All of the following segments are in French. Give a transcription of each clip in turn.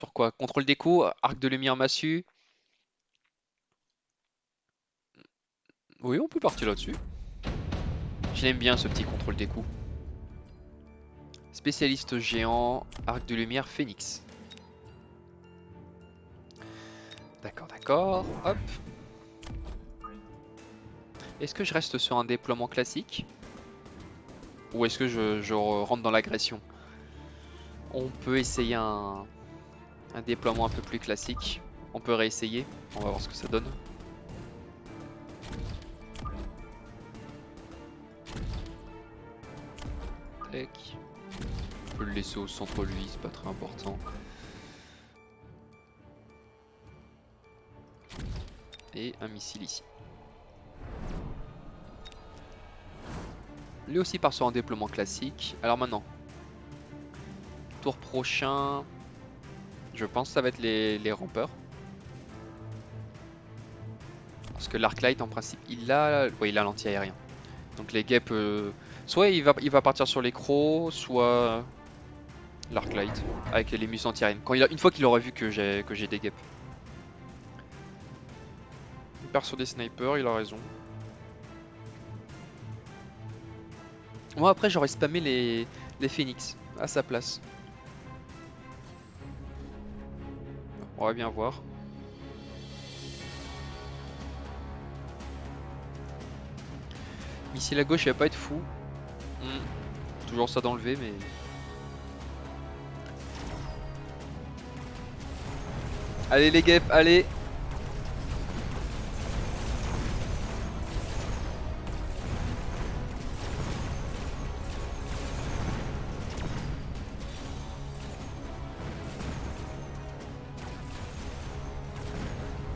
Sur quoi? Contrôle des coups, arc de lumière massue. Oui, on peut partir là-dessus. Je l'aime bien ce petit contrôle des coups. Spécialiste géant, arc de lumière phénix. D'accord, d'accord. Hop. Est-ce que je reste sur un déploiement classique? Ou est-ce que je rentre dans l'agression? On peut essayer un déploiement un peu plus classique. On peut réessayer. On va voir ce que ça donne. Tac. On peut le laisser au centre lui, c'est pas très important. Et un missile ici. Lui aussi part sur un déploiement classique. Alors maintenant, tour prochain, je pense que ça va être les rampeurs. Parce que l'Arclight en principe il a l'anti-aérien. Donc les guêpes, soit il va partir sur les crocs, soit l'Arclight avec les mus anti-aériennes. Une fois qu'il aura vu que j'ai des guêpes. Il part sur des snipers, il a raison. Moi après j'aurais spammé les phoenix à sa place. On va bien voir. Missile à gauche il va pas être fou. Toujours ça d'enlever mais... Allez les guêpes, allez.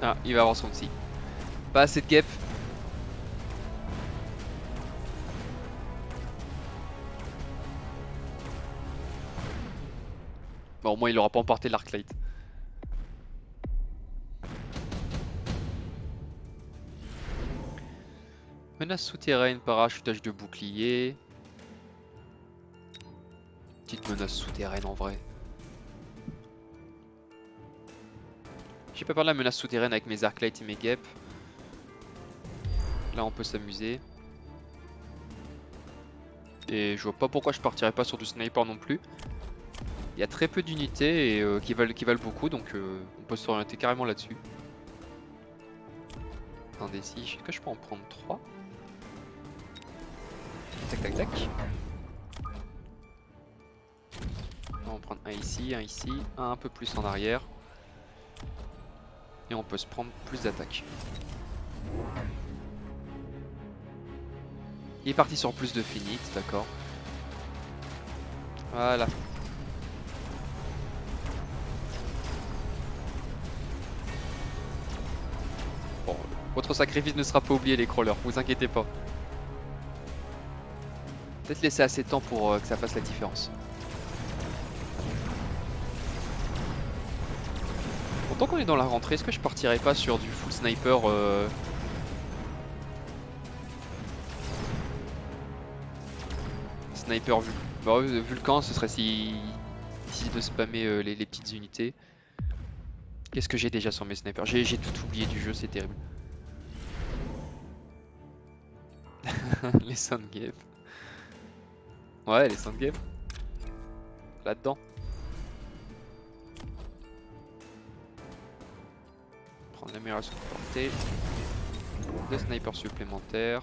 Ah, il va avoir son psy. Pas assez de guêpes. Bon, au moins il aura pas emporté l'Arclight. Menace souterraine, parachutage de bouclier. Petite menace souterraine en vrai. J'ai pas peur de la menace souterraine avec mes Arclight et mes guêpes. Là on peut s'amuser. Et je vois pas pourquoi je partirais pas sur du sniper non plus. Il y a très peu d'unités et qui valent beaucoup donc on peut s'orienter carrément là-dessus. Un des 6, est-ce que je peux en prendre 3? Tac tac tac. On va en prendre un ici, un peu plus en arrière. Et on peut se prendre plus d'attaques. Il est parti sur plus de phoenix, d'accord. Voilà. Bon, votre sacrifice ne sera pas oublié les crawlers, vous inquiétez pas. Peut-être laisser assez de temps pour que ça fasse la différence. Bon, tant qu'on est dans la rentrée, est-ce que je partirais pas sur du full sniper Sniper Vulcan, ce serait si de spammer les petites unités. Qu'est-ce que j'ai déjà sur mes snipers? J'ai tout oublié du jeu, c'est terrible. Les Sandgap. Ouais, les Sandgap. Là-dedans. Prendre la meilleure portée. 2 snipers supplémentaires.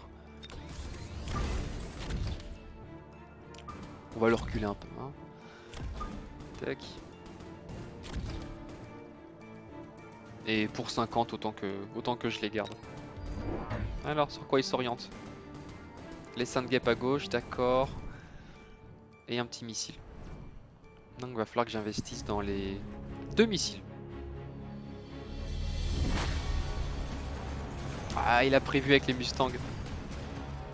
On va le reculer un peu. Hein. Tac. Et pour 50, autant que je les garde. Alors, sur quoi il s'oriente? Les Sandgap à gauche, d'accord. Et un petit missile. Donc il va falloir que j'investisse dans les 2 missiles. Ah, il a prévu avec les Mustangs.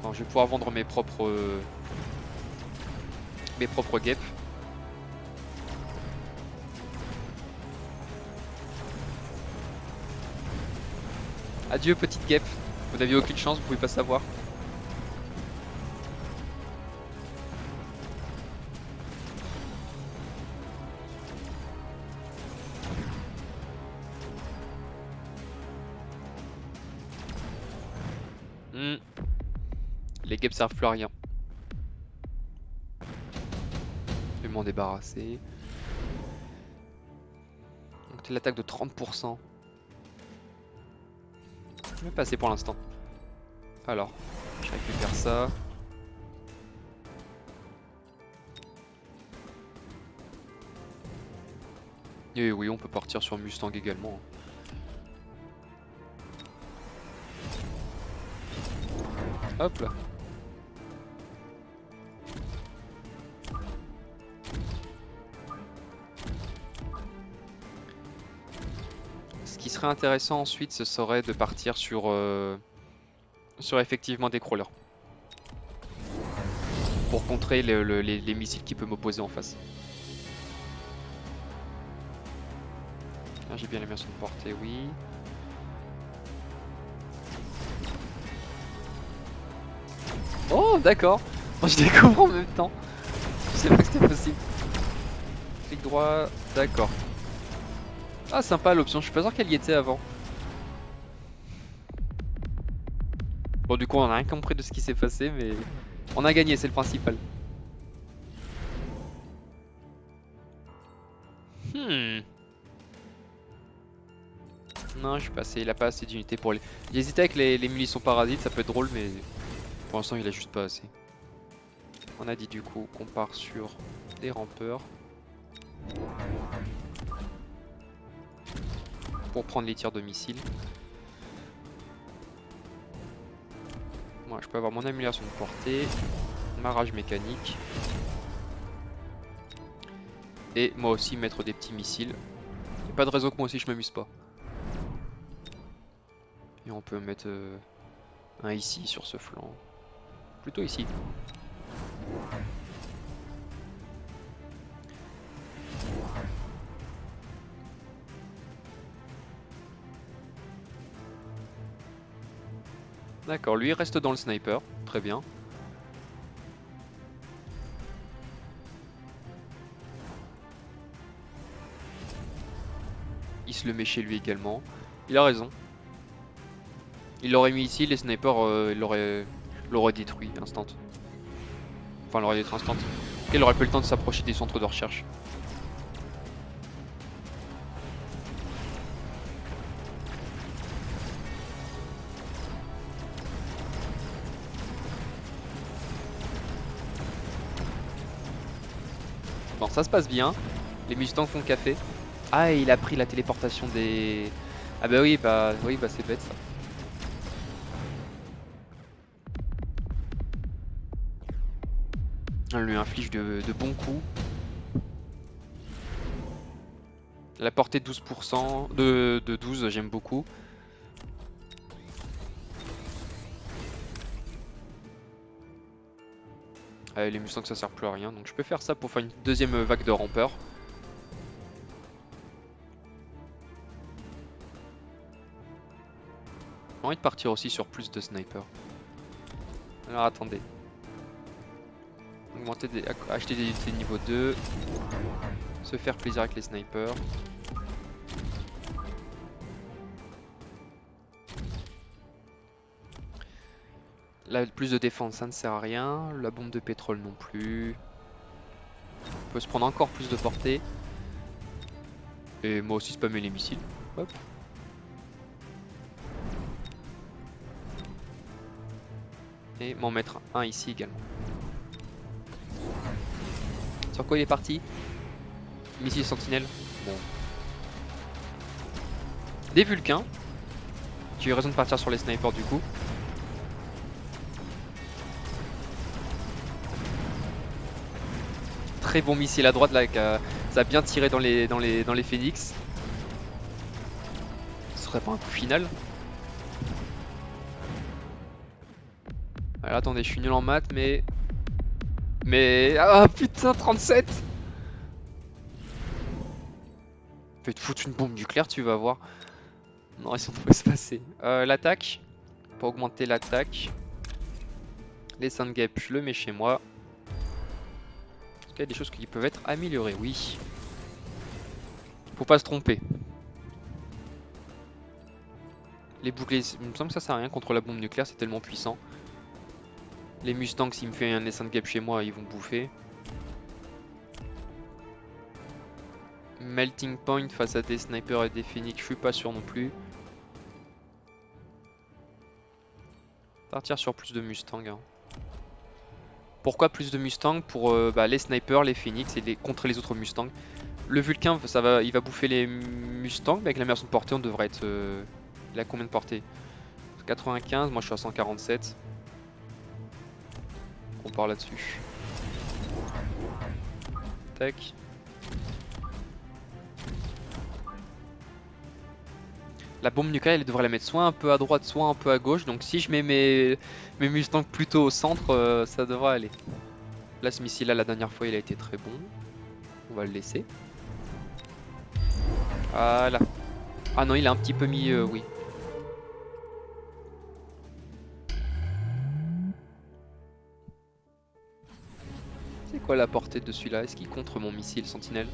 Bon, je vais pouvoir vendre mes propres guêpes. Adieu petite guêpe. Vous n'aviez aucune chance, vous pouvez pas savoir. guêpes servent plus à rien. Je vais m'en débarrasser. Donc c'est l'attaque de 30%. Je vais passer pour l'instant. Alors, je récupère ça. Et oui, on peut partir sur Mustang également. Hop là. Ce qui serait intéressant ensuite, ce serait de partir sur effectivement des crawlers. Pour contrer les missiles qui peuvent m'opposer en face. Ah, j'ai bien l'immersion de portée, oui. Oh, d'accord. Bon, je découvre en même temps. Je sais pas que c'était possible. Clic droit, d'accord. Ah, sympa l'option, je suis pas sûr qu'elle y était avant. Bon, du coup, on a rien compris de ce qui s'est passé, mais on a gagné, c'est le principal. Non, je suis passé, il a pas assez d'unités pour les... J'hésitais avec les munitions parasites, ça peut être drôle, mais pour l'instant, il a juste pas assez. On a dit du coup qu'on part sur des rampeurs. Pour prendre les tirs de missiles. Moi, je peux avoir mon amélioration de portée, ma rage mécanique. Et moi aussi mettre des petits missiles. Il n'y a pas de raison que moi aussi je m'amuse pas. Et on peut mettre un ici sur ce flanc. Plutôt ici. D'accord, lui il reste dans le sniper. Très bien. Il se le met chez lui également. Il a raison. Il l'aurait mis ici, les snipers il l'aurait détruit instant. Enfin, l'aurait détruit instant. Il aurait pas eu le temps de s'approcher des centres de recherche. Bon, ça se passe bien. Les Mustangs font café. Ah, et il a pris la téléportation des... Ah bah oui, c'est bête ça. On lui inflige de bons coups. La portée de 12%, de 12, j'aime beaucoup. Les Mustangs ça sert plus à rien, donc je peux faire ça pour faire une deuxième vague de rampeurs. J'ai envie de partir aussi sur plus de snipers. Alors attendez. Acheter des unités niveau 2. Se faire plaisir avec les snipers. Là, plus de défense, ça ne sert à rien. La bombe de pétrole non plus. On peut se prendre encore plus de portée. Et moi aussi spammer les missiles. Hop. Et m'en mettre un ici également. Sur quoi il est parti? Missile sentinelle. Bon. Des Vulcains. J'ai eu raison de partir sur les snipers du coup. Très bon missile à droite là, ça a bien tiré dans les Phoenix. Ce serait pas un coup final. Alors, attendez, je suis nul en maths, mais... Ah putain, 37! Je vais te foutre une bombe nucléaire, tu vas voir. Non, ils sont trop espacés. L'attaque. Pour augmenter l'attaque. Les Sandgap, je le mets chez moi. Est-ce qu'il y a des choses qui peuvent être améliorées? Oui. Faut pas se tromper. Les boucliers, il me semble que ça sert à rien contre la bombe nucléaire, c'est tellement puissant. Les Mustangs, s'il me fait un Descent Gap chez moi, ils vont bouffer. Melting Point face à des snipers et des phoenix, je suis pas sûr non plus. Partir sur plus de Mustangs. Hein. Pourquoi plus de Mustangs? Pour les snipers, les phoenix et contre les autres Mustangs. Le Vulcain, il va bouffer les Mustangs, mais avec la meilleure de portée, on devrait être... il a combien de portée? 95, moi je suis à 147. On part là-dessus. Tac. La bombe nucléaire, elle devrait la mettre soit un peu à droite, soit un peu à gauche. Donc si je mets mes Mustangs plutôt au centre, ça devrait aller. Là, ce missile-là, la dernière fois, il a été très bon. On va le laisser. Voilà. Ah non, il a un petit peu mis... oui. C'est quoi la portée de celui-là? Est-ce qu'il contre mon missile sentinelle?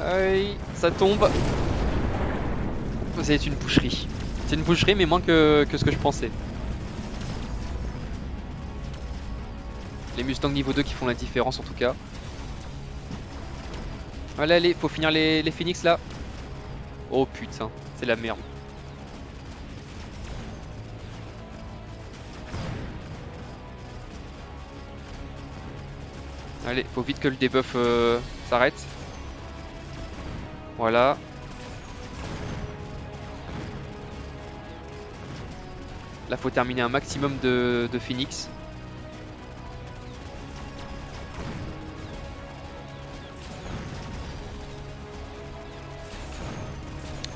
Aïe, ça tombe. C'est une boucherie. C'est une boucherie, mais moins que ce que je pensais. Les Mustangs niveau 2 qui font la différence en tout cas. Allez, allez, faut finir les phoenix là. Oh putain, c'est la merde. Allez, faut vite que le debuff s'arrête. Voilà. Là, faut terminer un maximum de phoenix.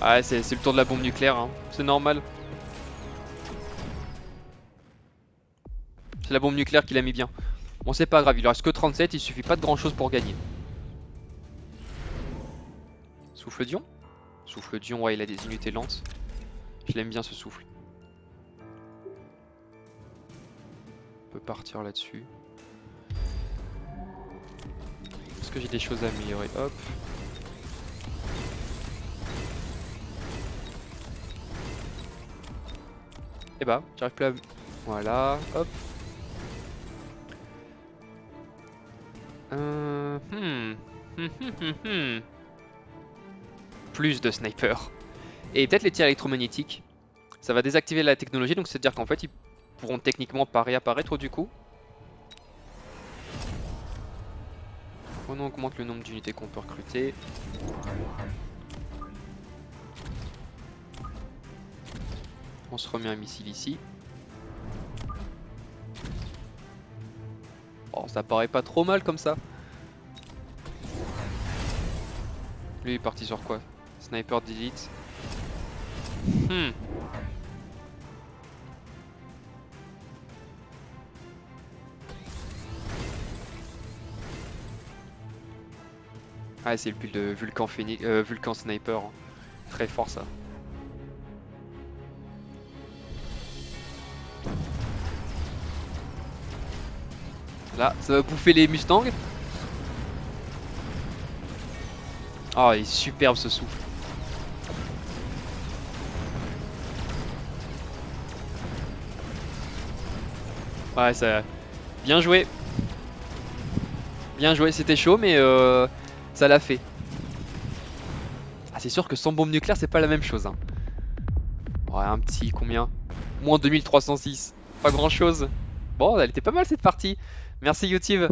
Ah, c'est le tour de la bombe nucléaire, hein. C'est normal. C'est la bombe nucléaire qui l'a mis bien. Bon, c'est pas grave, il en reste que 37, il suffit pas de grand chose pour gagner. Souffle Dion? Souffle Dion, ouais, il a des unités lentes. Je l'aime bien ce souffle. On peut partir là-dessus. Est-ce que j'ai des choses à améliorer? Hop. Et bah, j'arrive plus à... Voilà, hop. Plus de snipers. Et peut-être les tirs électromagnétiques. Ça va désactiver la technologie, donc c'est-à-dire qu'en fait, ils pourront techniquement pas réapparaître du coup. On augmente le nombre d'unités qu'on peut recruter. On se remet un missile ici. Oh, ça paraît pas trop mal comme ça. Lui il est parti sur quoi? Sniper d'élite. Ah, c'est le build de Vulcan Phoenix, Vulcan Sniper. Hein. Très fort ça. Là, ça va bouffer les Mustangs. Ah, il est superbe ce souffle. Ouais, ça... Bien joué. Bien joué, c'était chaud, mais ça l'a fait. Ah, c'est sûr que sans bombe nucléaire, c'est pas la même chose. Hein. Ouais, un petit combien? Moins 2306. Pas grand chose. Bon, elle était pas mal cette partie. Merci YouTube.